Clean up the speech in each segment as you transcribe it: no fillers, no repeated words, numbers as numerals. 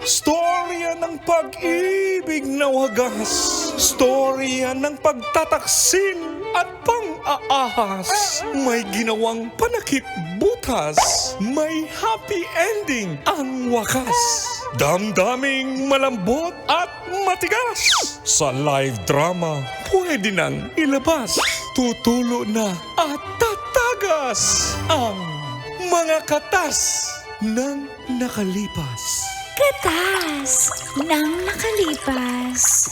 Storya ng pag-ibig na wagas. Storya ng pagtataksil at pang-aahas. May ginawang panakip butas. May happy ending ang wakas. Damdaming malambot at matigas. Sa live drama, pwede nang ilabas. Tutulo na at tatagas ang mga katas ng nakalipas. Katas ng nakalipas.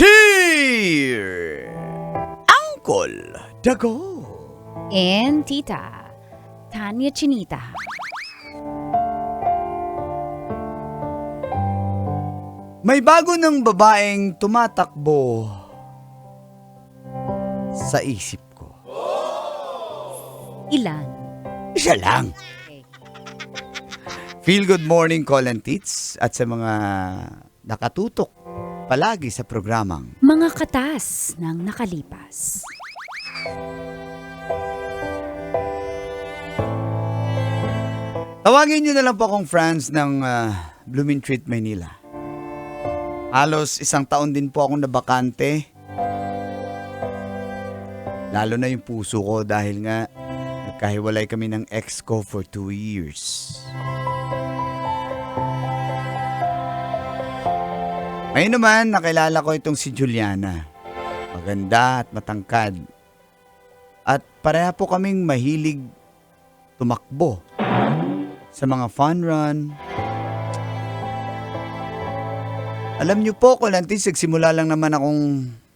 Dear Uncle Dago And Tita Tanya Chinita. May bago ng babaeng tumatakbo sa isip ko. Ilan? Isa lang. Feel good morning, Call and Tits, at sa mga nakatutok palagi sa programang Mga katas ng nakalipas. Tawagin niyo na lang po akong Franz ng Blooming Treat, Manila. Halos 1 taon din po akong nabakante. Lalo na yung puso ko dahil nga nagkahiwalay kami ng ex ko for 2 years. Ngayon naman, nakilala ko itong si Juliana. Maganda at matangkad. At pareha po kaming mahilig tumakbo sa mga fun run. Alam niyo po, Kulantis, nagsimula lang naman akong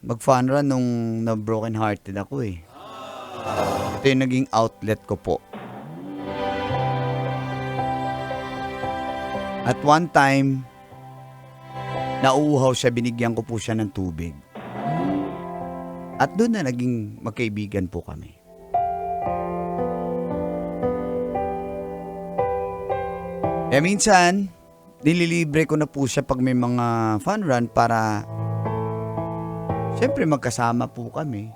mag-fun run nung na-broken hearted ako eh. Ito yung naging outlet ko po. At one time, nauuhaw siya, binigyan ko po siya ng tubig. At doon na naging magkaibigan po kami. Eh minsan, nililibre ko na po siya pag may mga fun run para siyempre magkasama po kami.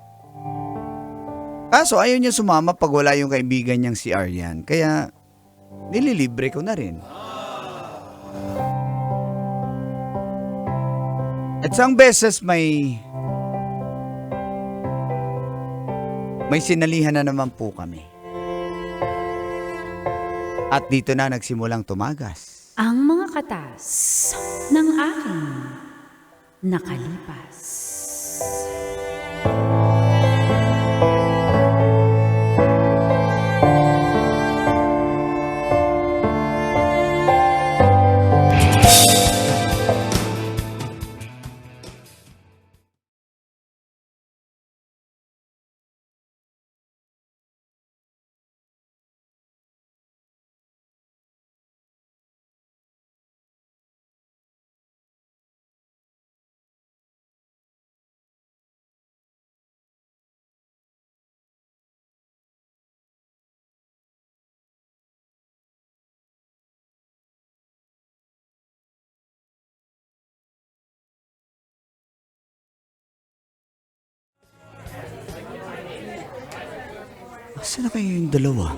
Kaso ayaw niya sumama pag wala yung kaibigan niyang si Aryan. Kaya nililibre ko na rin. At isang beses may sinalihan na naman po kami. At dito na nagsimulang tumagas. Ang mga katas ng aking nakalipas. Saan na kayo yung dalawa?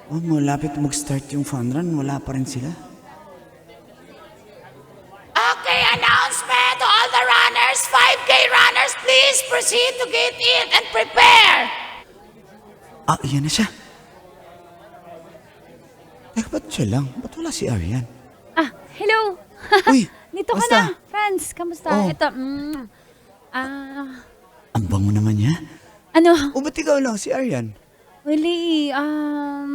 Oh, malapit mag-start yung fun run. Wala pa rin sila. Okay, announcement to all the runners, 5K runners, please proceed to gate in and prepare. Ah, iyan na siya. Teka, ba't siya lang? Ba't wala si Aryan? Ah, hello! Uy, Dito ka basta. na, Franz. Kamusta? Oh. Ito, Ang bango naman niya. ano? O ba't ikaw lang si Aryan? Wali,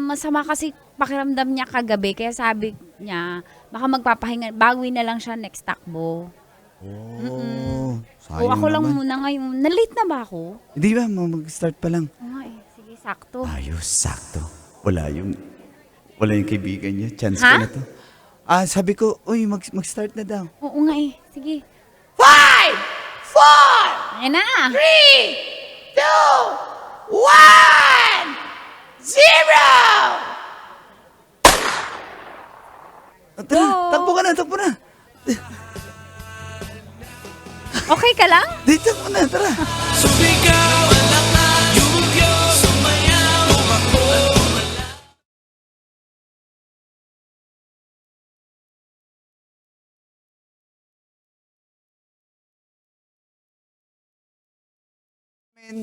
masama kasi pakiramdam niya kagabi. Kaya sabi niya, baka magpapahinga, bawi na lang siya next takbo. Oh, O sayang ako lang naman. muna ngayon. Na-late na ba ako? Di ba, mag-start pa lang. Oo nga eh. Sige, sakto. Ayos, sakto. Wala yung kaibigan niya. Chance Ha? ko na to. Sabi ko, uy, mag-start na daw. Oo nga eh. Sige. 5, 4, Ayan na. 3, 2, 1, 0! Tara, Go! takbo ka na, takbo na. Okay ka lang? Dito mo na, tara. Sumigaw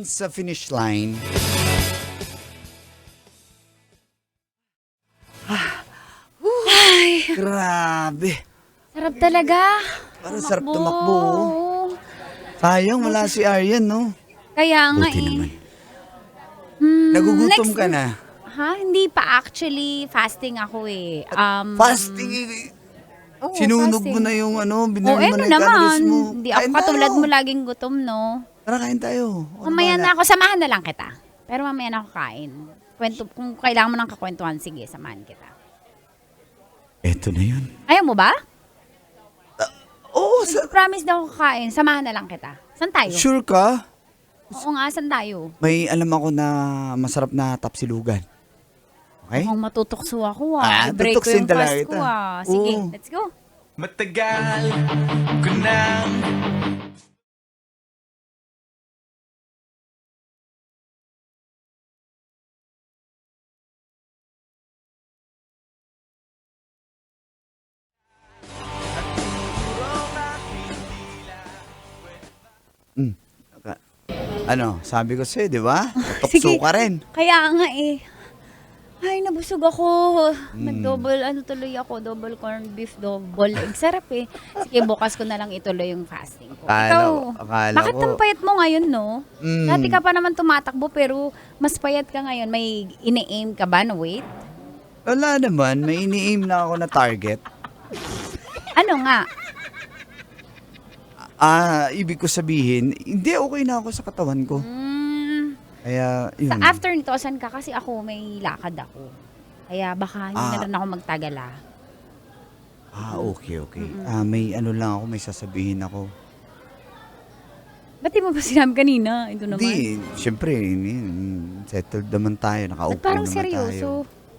Sa finish line. Ay, Grabe. sarap talaga. Parang sarap tumakbo. Oh. Sayang, wala si Aryan, no? Kaya nga Buti eh. naman. next- Nagugutom ka na. Ha? Hindi pa actually. Fasting ako eh. Fasting. Oo, Sinunog fasting. mo na yung ano, Oh, binurn mo ano na yung calories naman. mo. Hindi ako Kain katulad tayo. mo laging gutom, no? Tara, kain tayo. Ano Mamaya ba na ako. Samahan na lang kita. Pero mamaya na ako kain. Kung kailangan mo ng kakwentuhan, sige, samahan kita. Eto na yun. Ayaw mo ba? Oo, Promise na ako kakain. Samahan na lang kita. Saan tayo? sure ka? Oo nga, saan tayo? May alam ako na masarap na tapsilugan. Okay? Mukhang matutokso ako ah. I-break ko tutuksin yung talaga fast ko kita. ah. Sige, Oo. let's go. Matagal ko nang Ano, sabi ko sa'yo, di ba? Sige. Tukso ka rin. Kaya nga eh. Ay, nabusog ako. Hmm. Nag-double, tuloy ako. Double corned beef, double egg. Sarap eh. Sige, bukas ko na lang ituloy yung fasting ko. Akala Bakit ko- ang payat mo ngayon, no? Mm. Dati ka pa naman tumatakbo, pero mas payat ka ngayon. May ine-aim ka ba na weight? Wala naman, may ini-aim na ako na target. Ano nga? Ibig ko sabihin, hindi okay na ako sa katawan ko. Kaya, yun. Sa after nito, saan ka? Kasi ako, may lakad ako. Kaya baka hindi na rin ako magtagala. Okay. May ano lang ako, may sasabihin ako. Ba't di mo ba sinabi kanina? Ito naman. Hindi, syempre, settled naman tayo, nakaupo Ba't parang naman seryoso? tayo.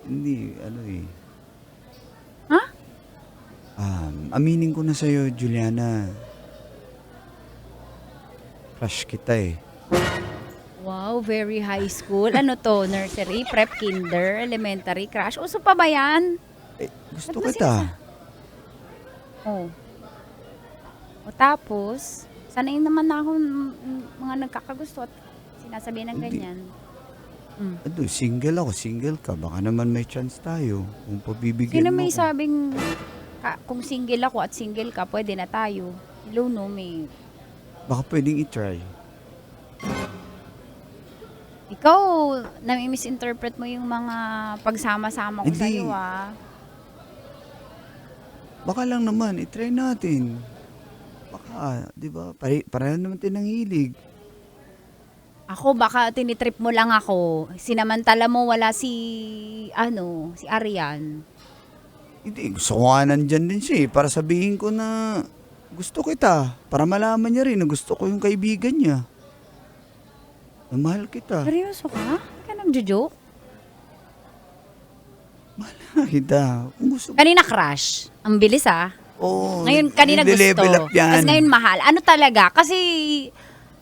Hindi, ano eh. Ha? Aminin ko na sa'yo, Juliana. Crush kita eh. Wow, very high school. Ano to? Nursery, prep, kinder, elementary, crush. Uso pa ba yan? Gusto Ba't mo kita. Oh. O tapos, sanayin naman na ako mga nagkakagusto at sinasabihin ng Hindi. ganyan. Ano, single ako, single ka. Baka naman may chance tayo. Kung pabibigyan Sino mo may ko. sabing kung single ako at single ka, pwede na tayo. Hello, no, may... Baka pwedeng i-try. Ikaw, nami-misinterpret mo yung mga pagsama-sama ko Hindi. sa'yo, ah. Baka lang naman, i-try natin. Baka, di ba? Pareho naman tayo ng hilig. Ako, baka tinitrip mo lang ako. Sinamantala mo wala si Arian. Hindi, gusto ko nga nandyan din siya eh. Para sabihin ko na gusto kita. Para malaman niya rin na gusto ko yung kaibigan niya. Na mahal kita. Seryoso ka? Ka nagjo-joke? Mahal kita. Kung gusto ko. Kanina crush. Ang bilis ah. Oo. Ngayon, kanina nide-level gusto. up yan. Tapos ngayon mahal. Ano talaga? Kasi,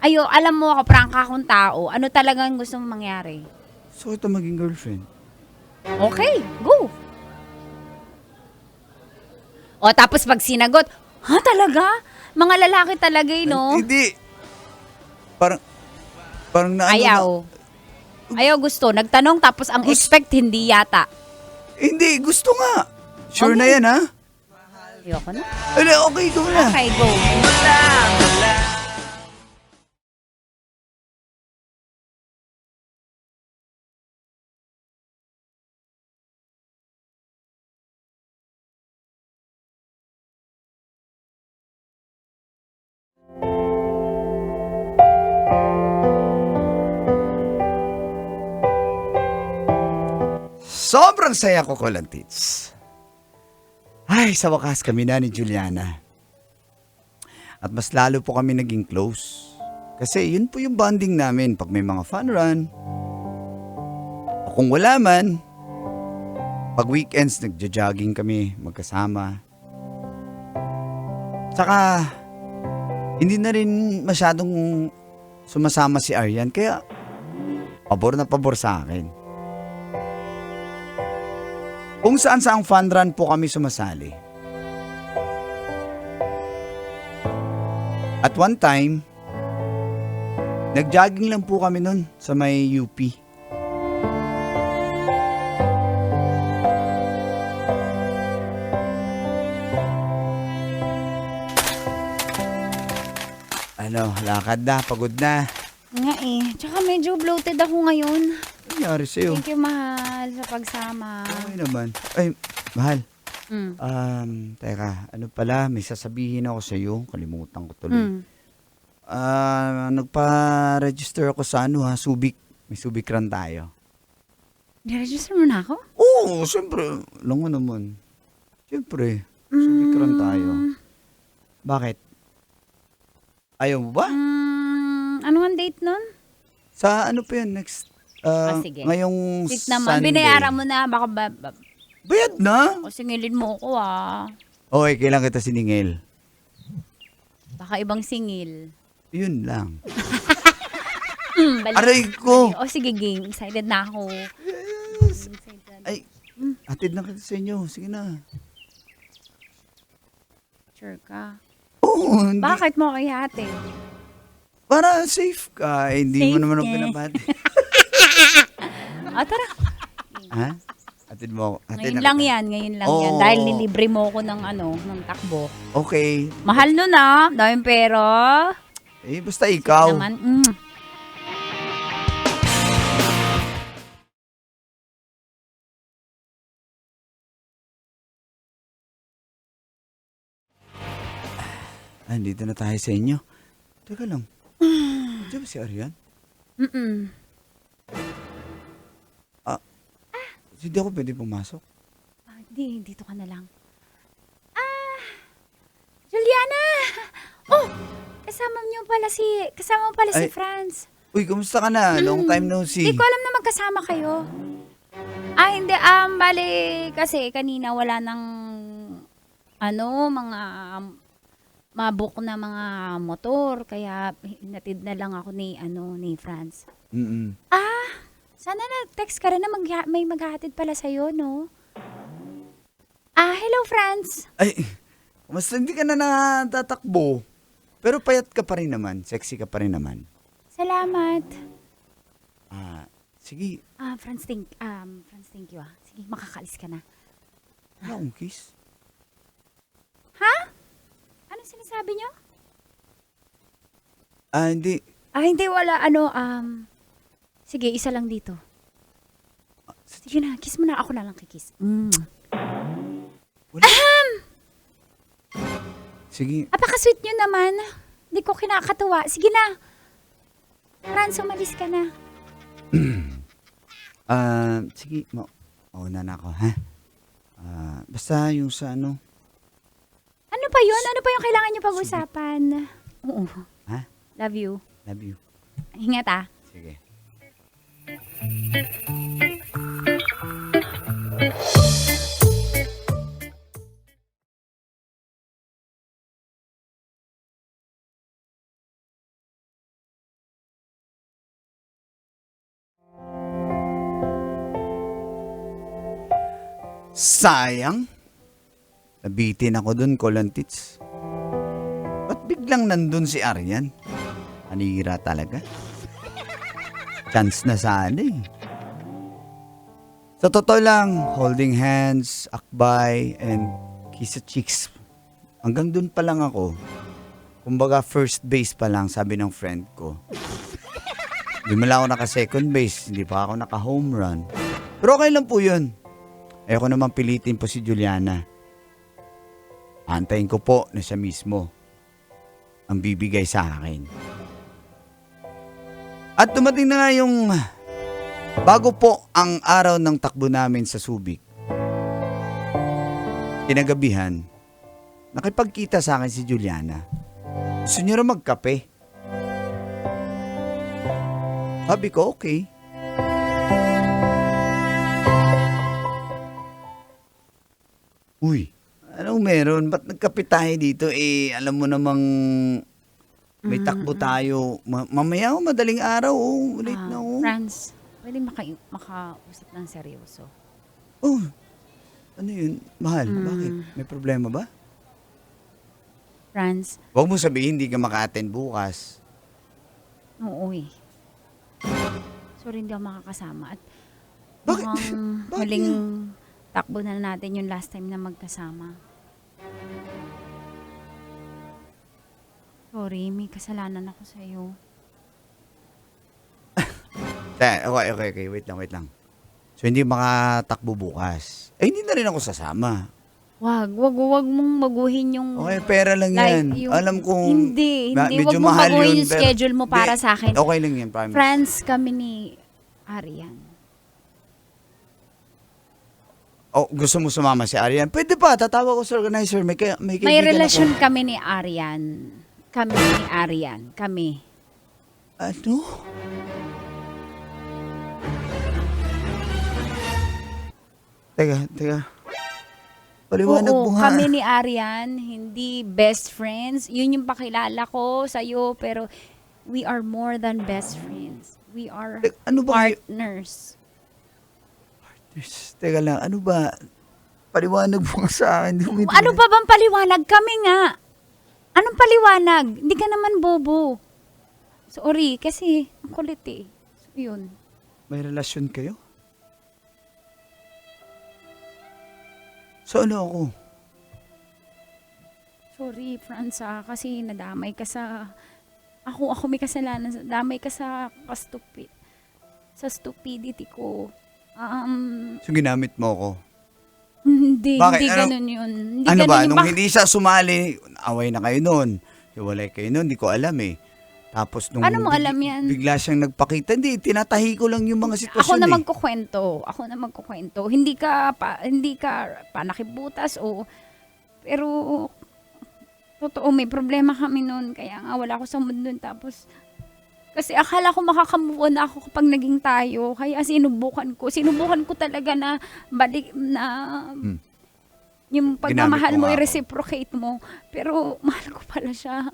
alam mo ako, prangka akong tao. Ano talagang gusto mong mangyari? Gusto kita maging girlfriend. Okay, go. O, tapos pag sinagot, ha, talaga? Mga lalaki talaga no? Hindi. Parang na ano Ayaw. Ayaw gusto. Nagtanong tapos ang expect hindi yata. Hindi, gusto nga. Sure Okay. na yan, ha? Ayoko na. Okay, go na. Okay, go. Sobrang saya ko, Kolantits. Ay, sa wakas kami na ni Juliana. At mas lalo po kami naging close. Kasi yun po yung bonding namin pag may mga fun run. O kung wala man, pag weekends nagja-jogging kami magkasama. Saka, hindi na rin masyadong sumasama si Aryan. Kaya, pabor na pabor sa akin. Kung saan saang fun run po kami sumasali. At one time, Nag-jogging lang po kami nun sa may UP. Ano, lakad na, pagod na. Nga eh. Tsaka medyo bloated ako ngayon. Ano nangyari sa'yo? Thank you, mahal, sa pagsama. Okay naman. Ay, mahal. Mm. Teka, ano pala, may sasabihin ako sa'yo. Kalimutan ko tuloy. Mm. Nagpa-register ako sa Subic. May Subic run tayo. Niregister mo na ako? Oo, siyempre. Alam mo naman. Siyempre, Subic run tayo. Bakit? Ayaw mo ba? Ano ang date nun? Sa ano pa yan? Next, sige. ngayong Sweet naman. Sunday. Binayaran mo na. Baka Bayad na? o singilin mo ako Okay, kailan kita siningil. Baka ibang singil. Yun lang. Balik. Aray ko! O sige, game. Excited na ako. Excited. Ay, atid na kita sa inyo. Sige na. Sure ka. Oo, hindi. Bakit mo kay ate? Para safe ka. Hindi mo Safe naman ako ka. pinapati. Tara. Ha? Atid mo ako. Ngayon lang yan. Ngayon lang yan. Oo. Dahil nilibre mo ako ng ng takbo. Okay. Mahal nun daming pero. Basta ikaw. Naman. Dito na tayo sa inyo. Teka lang. Diyan ba si Arian? Hindi ako pwede pumasok. Hindi, dito ka na lang. Juliana! Oh! Kasama mo pala si Ay. Franz. Uy, kumusta ka na? Long time no see. Hindi ko alam na magkasama kayo. Hindi. Bali, kasi kanina wala nang, mga mabook na mga motor. Kaya, hinatid na lang ako ni Franz. Mm-mm. Sana na-text ka rin na may maghahatid pala sa'yo, no? Hello, Franz. Ay, kumusta hindi ka na natatakbo? Pero payat ka pa rin naman. Sexy ka pa rin naman. Salamat. Sige. Franz, thank you, Sige, makakalis ka na. Wala akong kiss. Anong sinasabi niyo? Hindi. Hindi, wala. Sige, isa lang dito. Sige na, kiss mo na. Ako na lang kikiss. Wala. Sige. Apaka-sweet niyo naman. Hindi ko kinakatuwa. Sige na. Franz, umalis ka na. Sige. Mauna na ako, ha? Basta yung sa Ano pa yun? Ano pa yung kailangan niyo pag-usapan? Oo. Ha? Love you. Love you. Ingat, Sige. Sayang. Nabitin ako dun, Kolantits. Ba't biglang nandun si Arian? Anira talaga. Chance na sana eh. Sa totoo lang, holding hands, akbay, and kiss sa cheeks. Hanggang dun pa lang ako. Kumbaga first base pa lang, sabi ng friend ko. Hindi mo lang ako naka-second base, hindi pa ako naka-home run. Pero okay lang po yun. Ayoko naman pilitin po si Juliana. Antayin ko po na siya mismo ang bibigay sa akin. At dumating na nga yung bago po ang araw ng takbo namin sa Subic. Kinagabihan, nakipagkita sa akin si Juliana. Gusto niya rin magkape. Sabi ko, okay. Uy, anong meron? Ba't nagkape tayo dito? Alam mo namang may takbo tayo. Mamaya madaling araw. Late na. Franz, pwede makausap ng seryoso. Ano yun? Mahal, bakit? May problema ba? Franz, Huwag mo sabihin hindi ka maka-attend bukas. Oo eh. Sorry, hindi ako makakasama. At Bakit? mukhang Bakit huling yun? takbo na natin yung last time na magkasama. Sorry, may kasalanan ako sa'yo. Okay. Wait lang. So, hindi makatakbo bukas. Eh, hindi na rin ako sasama. Wag mong baguhin yung... Okay, pera lang yan. Alam kong Hindi. medyo Wag mong mahal baguhin yun, yung pero- schedule mo para Hindi, sa akin. Okay lang yan, promise. Friends kami ni Arian. Oh, gusto mo sumama si Arian? Pwede pa, tatawa ko sa organizer. May May kaibigan relasyon ako. kami ni Arian. Kami. Ano? Teka. Paliwanag Oo, mo nga. kami ni Arian, hindi best friends. Yun yung pakilala ko sa'yo, pero we are more than best friends. We are Ano ba? partners. Teka lang, ano ba? Paliwanag mo nga sa akin. Ano pa bang paliwanag? Kami nga. Anong paliwanag? Hindi ka naman bobo. Sorry, kasi ang kulit eh. So, yun. May relasyon kayo? So ano ako? Sorry, Franza, kasi nadamay ka sa... Ako may kasalanan. Damay ka sa stupidity ko. So ginamit mo ako? Hindi Bakit? Ano- ganun yun. Hindi Ano ganun ba? yung Nung hindi siya sumali, away na kayo noon. Hiwalay kayo noon, hindi ko alam eh. Tapos nung Paano mo alam yan? bigla siyang nagpakita, hindi, tinatahi ko lang yung mga sitwasyon Ako na eh. magkukwento. Hindi ka panakibutas o pero totoo may problema kami noon kaya nga wala ako sa mood noon tapos kasi akala ko makakamove on ako kapag naging tayo kaya sinubukan ko talaga na balik na yung pagmamahal Ginamit mo mo nga ako. i-reciprocate mo pero mahal ko pala siya.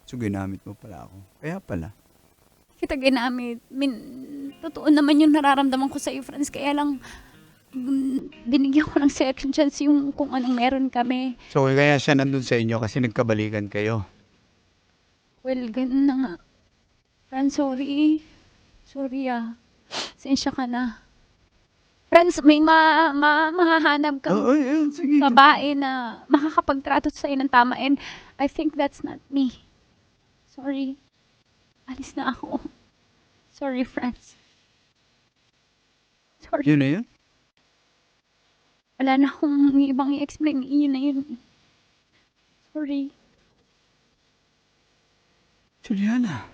So ginamit mo pala ako. Kaya pala. Kita ginamit. Totoo naman yung nararamdaman ko sa iyo, friends. Kaya lang, binigyan ko ng second chance yung kung anong meron kami. So kaya siya nandun sa inyo kasi nagkabalikan kayo. Well, ganun na nga. Friends, sorry. Sorry Sensya ka na. Friends, may mahahanap kang Ayun, sige. babae na makakapagtrato sa'yo ng tama and I think that's not me. Sorry. Alis na ako. Sorry, friends. Sorry. Yun na yun? Wala na akong ibang i-explain. Yun na yun. Sorry. Juliana.